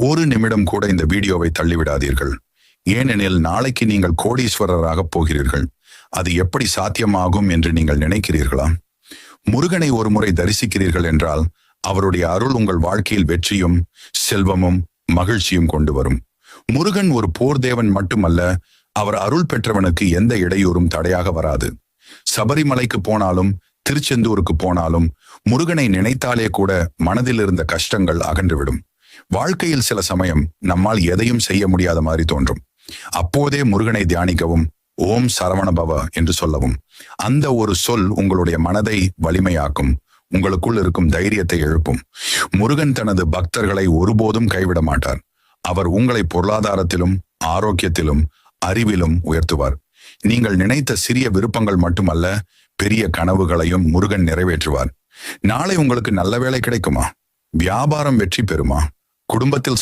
ஒரு நிமிடம் கூட இந்த வீடியோவை தள்ளிவிடாதீர்கள். ஏனெனில் நாளைக்கு நீங்கள் கோடீஸ்வரராக போகிறீர்கள். அது எப்படி சாத்தியமாகும் என்று நீங்கள் நினைக்கிறீர்களா? முருகனை ஒரு முறை தரிசிக்கிறீர்கள் என்றால் அவருடைய அருள் உங்கள் வாழ்க்கையில் வெற்றியும் செல்வமும் மகிழ்ச்சியும் கொண்டு வரும். முருகன் ஒரு போர் தேவன் மட்டுமல்ல, அவர் அருள் பெற்றவனுக்கு எந்த இடையூறும் தடையாக வராது. சபரிமலைக்கு போனாலும் திருச்செந்தூருக்கு போனாலும் முருகனை நினைத்தாலே கூட மனதில் இருந்த கஷ்டங்கள் அகன்றுவிடும். வாழ்க்கையில் சில சமயம் நம்மால் எதையும் செய்ய முடியாத மாதிரி தோன்றும். அப்போதே முருகனை தியானிக்கவும், ஓம் சரவணபவ என்று சொல்லவும். அந்த ஒரு சொல் உங்களுடைய மனதை வலிமையாக்கும், உங்களுக்குள் இருக்கும் தைரியத்தை எழுப்பும். முருகன் தனது பக்தர்களை ஒருபோதும் கைவிட மாட்டார். அவர் உங்களை பொருளாதாரத்திலும் ஆரோக்கியத்திலும் அறிவிலும் உயர்த்துவார். நீங்கள் நினைத்த சிறிய விருப்பங்கள் மட்டுமல்ல, பெரிய கனவுகளையும் முருகன் நிறைவேற்றுவார். நாளை உங்களுக்கு நல்ல வேலை கிடைக்குமா? வியாபாரம் வெற்றி பெறுமா? குடும்பத்தில்